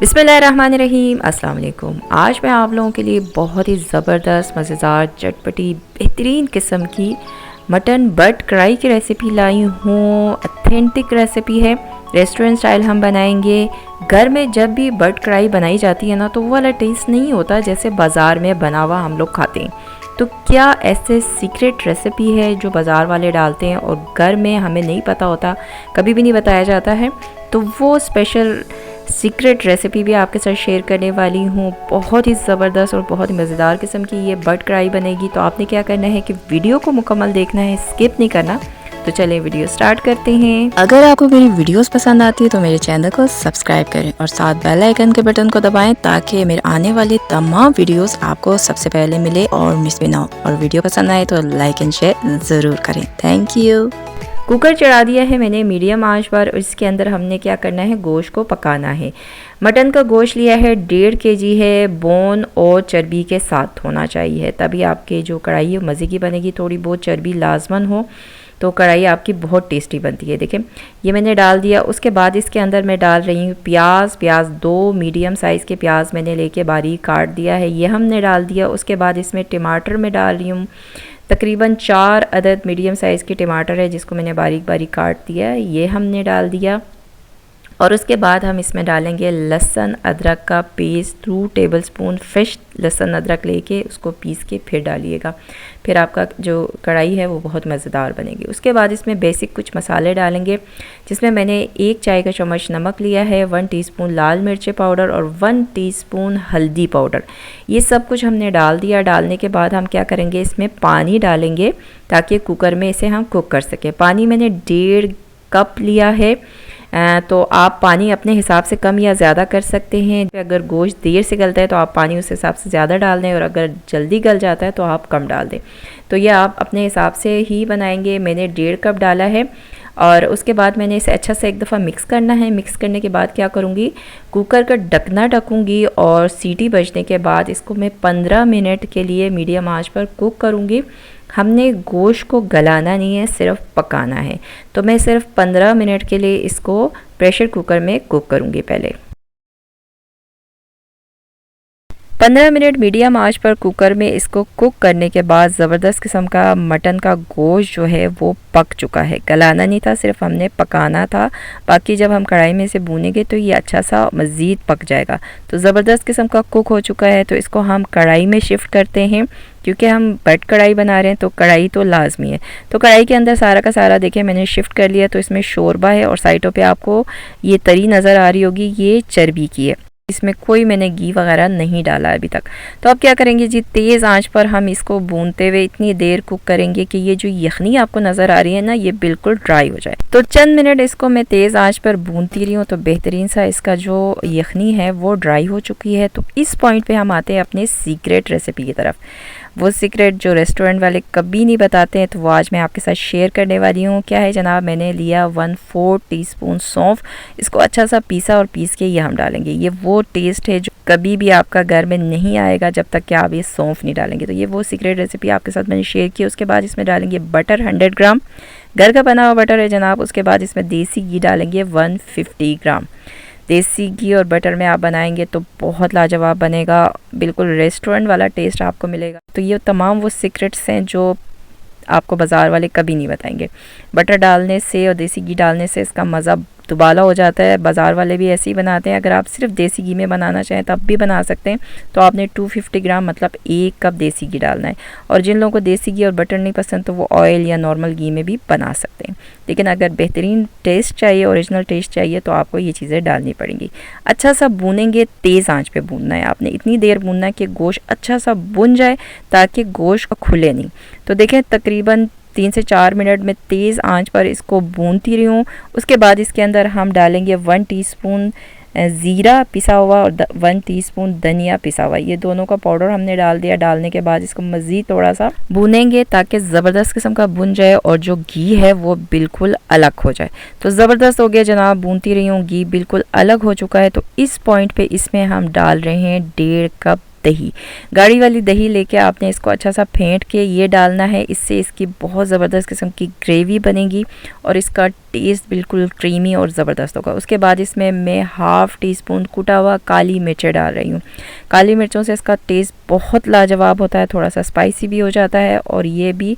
बिस्मिल्लाहिर्रहमानिर्रहीम, अस्सलाम वालेकुम। आज मैं आप लोगों के लिए बहुत ही ज़बरदस्त, मज़ेदार, चटपटी, बेहतरीन किस्म की मटन बट कढ़ाई की रेसिपी लाई हूँ। ऑथेंटिक रेसिपी है, रेस्टोरेंट स्टाइल हम बनाएंगे। घर में जब भी बट कढ़ाई बनाई जाती है ना, तो वो वाला टेस्ट नहीं होता जैसे बाज़ार में बना हुआ हम लोग खाते हैं। तो क्या ऐसे सीक्रेट रेसिपी है जो बाज़ार वाले डालते हैं और घर में हमें नहीं पता होता, कभी भी नहीं बताया जाता है? तो वो स्पेशल सीक्रेट रेसिपी भी आपके साथ शेयर करने वाली हूँ। बहुत ही ज़बरदस्त और बहुत ही मज़ेदार किस्म की ये बट कढ़ाई बनेगी। तो आपने क्या करना है कि वीडियो को मुकम्मल देखना है, स्किप नहीं करना। तो चलें वीडियो स्टार्ट करते हैं। अगर आपको मेरी वीडियोस पसंद आती है तो मेरे चैनल को सब्सक्राइब करें और साथ बेल आइकन के बटन को दबाएं ताकि मेरे आने वाली तमाम वीडियोस आपको सबसे पहले मिले और मिस भी ना हो। और वीडियो पसंद आए तो लाइक एंड शेयर ज़रूर करें। Thank you. कुकर चढ़ा दिया है मैंने मीडियम आंच पर। इसके अंदर हमने क्या करना है, गोश्त को पकाना है। मटन का गोश्त लिया है 1.5 kg है। बोन और चर्बी के साथ होना चाहिए, तभी आपके जो कढ़ाई है मज़े की बनेगी। थोड़ी बहुत चर्बी लाजमन हो तो कढ़ाई आपकी बहुत टेस्टी बनती है। देखें, ये मैंने डाल दिया। उसके बाद इसके अंदर मैं डाल रही हूँ प्याज 2 मीडियम साइज़ के प्याज मैंने लेके बारीक काट दिया है, ये हमने डाल दिया। उसके बाद इसमें टमाटर मैं डाल रही हूँ। तकरीबन 4 अदद मीडियम साइज़ के टमाटर है जिसको मैंने बारीक बारीक काट दिया है, ये हमने डाल दिया। और उसके बाद हम इसमें डालेंगे लहसुन अदरक का पेस्ट। 2 टेबलस्पून फ्रेश लहसुन अदरक लेके उसको पीस के फिर डालिएगा। फिर आपका जो कढ़ाई है वो बहुत मज़ेदार बनेगी। उसके बाद इसमें बेसिक कुछ मसाले डालेंगे, जिसमें मैंने 1 चाय का चम्मच नमक लिया है, 1 टीस्पून लाल मिर्च पाउडर और 1 टीस्पून हल्दी पाउडर। ये सब कुछ हमने डाल दिया। डालने के बाद हम क्या करेंगे, इसमें पानी डालेंगे ताकि कुकर में इसे हम कुक कर सकें। पानी मैंने 1.5 कप लिया है। तो आप पानी अपने हिसाब से कम या ज़्यादा कर सकते हैं। अगर गोश्त देर से गलता है तो आप पानी उस हिसाब से ज़्यादा डाल दें, और अगर जल्दी गल जाता है तो आप कम डाल दें। तो ये आप अपने हिसाब से ही बनाएंगे। मैंने 1.5 कप डाला है। और उसके बाद मैंने इसे अच्छा से एक दफ़ा मिक्स करना है। मिक्स करने के बाद क्या करूँगी, कुकर का ढकना ढकूँगी और सीटी बजने के बाद इसको मैं 15 मिनट के लिए मीडियम आंच पर कुक करूँगी। हमने गोश्त को गलाना नहीं है, सिर्फ पकाना है। तो मैं सिर्फ 15 मिनट के लिए इसको प्रेशर कुकर में कुक करूँगी। पहले 15 मिनट मीडियम आंच पर कुकर में इसको कुक करने के बाद ज़बरदस्त किस्म का मटन का गोश्त जो है वो पक चुका है। गलाना नहीं था, सिर्फ हमने पकाना था। बाकी जब हम कढ़ाई में से भूनेंगे तो ये अच्छा सा मज़ीद पक जाएगा। तो ज़बरदस्त किस्म का कुक हो चुका है। तो इसको हम कढ़ाई में शिफ्ट करते हैं, क्योंकि हम बट कढ़ाई बना रहे हैं तो कढ़ाई तो लाजमी है। तो कढ़ाई के अंदर सारा का सारा देखिए मैंने शिफ्ट कर लिया। तो इसमें शोरबा है और साइडों पे आपको ये तरी नज़र आ रही होगी, ये चर्बी की है। इसमें कोई मैंने घी वगैरह नहीं डाला अभी तक। तो अब क्या करेंगे जी, तेज़ आंच पर हम इसको भूनते हुए इतनी देर कुक करेंगे कि ये जो यखनी आपको नज़र आ रही है ना, ये बिल्कुल ड्राई हो जाए। तो चंद मिनट इसको मैं तेज़ आंच पर भूनती रही हूँ। तो बेहतरीन सा इसका जो यखनी है वो ड्राई हो चुकी है। तो इस पॉइंट पे हम आते हैं अपने सीक्रेट रेसिपी की तरफ। वो सीक्रेट जो रेस्टोरेंट वाले कभी नहीं बताते हैं, तो वो आज मैं आपके साथ शेयर करने वाली हूँ। क्या है जनाब, मैंने लिया 1/4 टीस्पून सौंफ। इसको अच्छा सा पीसा और पीस के ये हम डालेंगे। ये वो टेस्ट है जो कभी भी आपका घर में नहीं आएगा जब तक कि आप ये सौंफ नहीं डालेंगे। तो ये वो सीक्रेट रेसिपी आपके साथ मैंने शेयर की। उसके बाद इसमें डालेंगे बटर 100 ग्राम, घर का बना हुआ बटर है जनाब। उसके बाद इसमें देसी घी डालेंगे 150 ग्राम। देसी घी और बटर में आप बनाएंगे तो बहुत लाजवाब बनेगा, बिल्कुल रेस्टोरेंट वाला टेस्ट आपको मिलेगा। तो ये तमाम वो सीक्रेट्स हैं जो आपको बाज़ार वाले कभी नहीं बताएंगे। बटर डालने से और देसी घी डालने से इसका मज़ा दुबाला हो जाता है। बाज़ार वाले भी ऐसे ही बनाते हैं। अगर आप सिर्फ देसी घी में बनाना चाहें तब भी बना सकते हैं। तो आपने 250 ग्राम मतलब 1 कप देसी घी डालना है। और जिन लोगों को देसी घी और बटर नहीं पसंद तो वो ऑयल या नॉर्मल घी में भी बना सकते हैं। लेकिन अगर बेहतरीन टेस्ट चाहिए, ओरिजिनल टेस्ट चाहिए, तो आपको ये चीज़ें डालनी पड़ेंगी। अच्छा सा भूनेंगे, तेज़ आंच पे भूनना है आपने। इतनी देर भूनना है कि गोश्त अच्छा सा भुन जाए ताकि गोश्त खुले नहीं। तो देखें तकरीबन 3 से 4 मिनट में तेज़ आंच पर इसको भूनती रही हूँ। उसके बाद इसके अंदर हम डालेंगे 1 टीस्पून ज़ीरा पिसा हुआ और 1 टीस्पून धनिया पिसा हुआ। ये दोनों का पाउडर हमने डाल दिया। डालने के बाद इसको मज़ीद थोड़ा सा भूनेंगे ताकि ज़बरदस्त किस्म का भुन जाए और जो घी है वो बिल्कुल अलग हो जाए। तो ज़बरदस्त हो गया जनाब, भूनती रही हूँ, घी बिल्कुल अलग हो चुका है। तो इस पॉइंट पे इसमें हम डाल रहे हैं 1.5 कप दही। गाढ़ी वाली दही लेके आपने इसको अच्छा सा फेंट के ये डालना है। इससे इसकी बहुत ज़बरदस्त किस्म की ग्रेवी बनेगी और इसका टेस्ट बिल्कुल क्रीमी और ज़बरदस्त होगा। उसके बाद इसमें मैं हाफ़ टी स्पून कुटा हुआ काली मिर्चें डाल रही हूँ। काली मिर्चों से इसका टेस्ट बहुत लाजवाब होता है, थोड़ा सा स्पाइसी भी हो जाता है और ये भी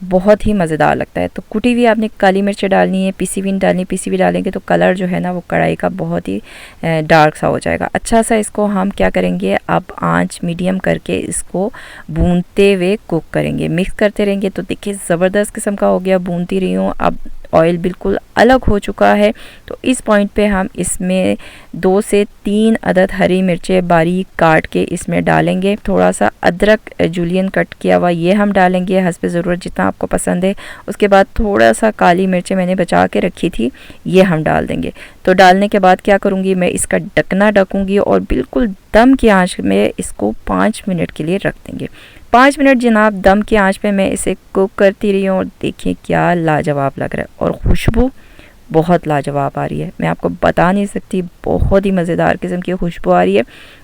बहुत ही मज़ेदार लगता है। तो कुटी हुई आपने काली मिर्चें डालनी है, पिसी हुई नहीं डालनी, पिसी हुई डालेंगे तो कलर जो है ना वो कढ़ाई का बहुत ही डार्क सा हो जाएगा। अच्छा सा इसको हम क्या करेंगे, अब आंच मीडियम करके इसको भूनते हुए कुक करेंगे, मिक्स करते रहेंगे। तो देखिए ज़बरदस्त किस्म का हो गया, भूनती रही हूँ। अब ऑयल बिल्कुल अलग हो चुका है। तो इस पॉइंट पे हम इसमें 2 से 3 अदद हरी मिर्चें बारीक काट के इसमें डालेंगे। थोड़ा सा अदरक जूलियन कट किया हुआ ये हम डालेंगे हस्ब ज़रूरत, जितना आपको पसंद है। उसके बाद थोड़ा सा काली मिर्चें मैंने बचा के रखी थी, ये हम डाल देंगे। तो डालने के बाद क्या करूँगी, मैं इसका ढकना ढकूँगी और बिल्कुल दम की आंच में इसको 5 मिनट के लिए रख देंगे। 5 मिनट जनाब दम की आंच पे मैं इसे कुक करती रही हूँ और देखिए क्या लाजवाब लग रहा है और खुशबू बहुत लाजवाब आ रही है। मैं आपको बता नहीं सकती, बहुत ही मज़ेदार किस्म की खुशबू आ रही है।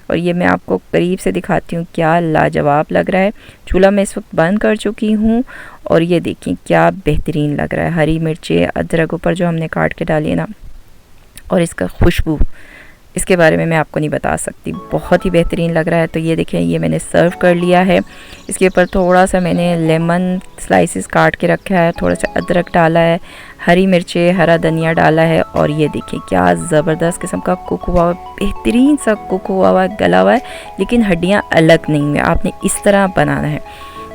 और ये मैं आपको करीब से दिखाती हूँ, क्या लाजवाब लग रहा है। चूल्हा मैं इस वक्त बंद कर चुकी हूँ और ये देखिए क्या बेहतरीन लग रहा है। हरी मिर्चें अदरक ऊपर जो हमने काट के डाली है ना, और इसका खुशबू, इसके बारे में मैं आपको नहीं बता सकती, बहुत ही बेहतरीन लग रहा है। तो ये देखें, ये मैंने सर्व कर लिया है। इसके ऊपर थोड़ा सा मैंने लेमन स्लाइसेस काट के रखा है, थोड़ा सा अदरक डाला है, हरी मिर्चें, हरा धनिया डाला है। और ये देखिए क्या ज़बरदस्त किस्म का कुक हुआ हुआ, बेहतरीन सा कुक हुआ हुआ, गला हुआ है, लेकिन हड्डियाँ अलग नहीं है। आपने इस तरह बनाना है।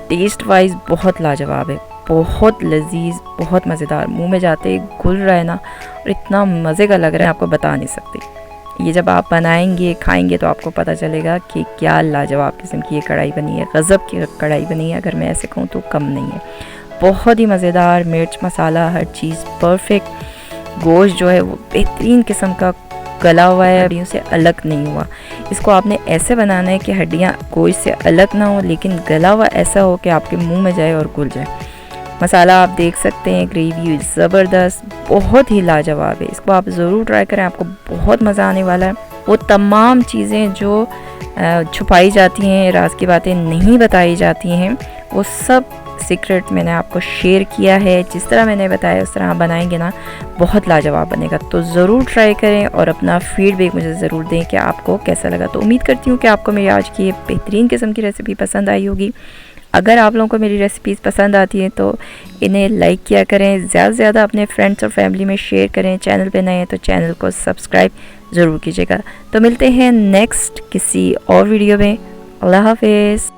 टेस्ट वाइज बहुत लाजवाब है, बहुत लजीज, बहुत मज़ेदार, मुंह में जाते ही घुल रहा है ना, और इतना मज़े का लग रहा है आपको बता नहीं सकती। ये जब आप बनाएंगे खाएंगे तो आपको पता चलेगा कि क्या लाजवाब किस्म की ये कढ़ाई बनी है, गज़ब की कढ़ाई बनी है। अगर मैं ऐसे कहूँ तो कम नहीं है, बहुत ही मज़ेदार, मिर्च मसाला हर चीज़ परफेक्ट। गोश्त जो है वो बेहतरीन किस्म का गला हुआ है, हड्डियों से अलग नहीं हुआ। इसको आपने ऐसे बनाना है कि हड्डियाँ गोश्त से अलग ना हो, लेकिन गला हुआ ऐसा हो कि आपके मुँह में जाए और घुल जाए। मसाला आप देख सकते हैं, ग्रेवी ज़बरदस्त, बहुत ही लाजवाब है। इसको आप ज़रूर ट्राई करें, आपको बहुत मज़ा आने वाला है। वो तमाम चीज़ें जो छुपाई जाती हैं, राज की बातें नहीं बताई जाती हैं, वो सब सीक्रेट मैंने आपको शेयर किया है। जिस तरह मैंने बताया उस तरह आप बनाएंगे ना, बहुत लाजवाब बनेगा। तो ज़रूर ट्राई करें और अपना फीडबैक मुझे ज़रूर दें कि आपको कैसा लगा। तो उम्मीद करती हूँ कि आपको मेरी आज की बेहतरीन किस्म की रेसिपी पसंद आई होगी। अगर आप लोगों को मेरी रेसिपीज़ पसंद आती हैं तो इन्हें लाइक किया करें, ज़्यादा से ज़्यादा अपने फ्रेंड्स और फैमिली में शेयर करें। चैनल पे नए हैं तो चैनल को सब्सक्राइब ज़रूर कीजिएगा। तो मिलते हैं नेक्स्ट किसी और वीडियो में। अल्लाह हाफ़िज़।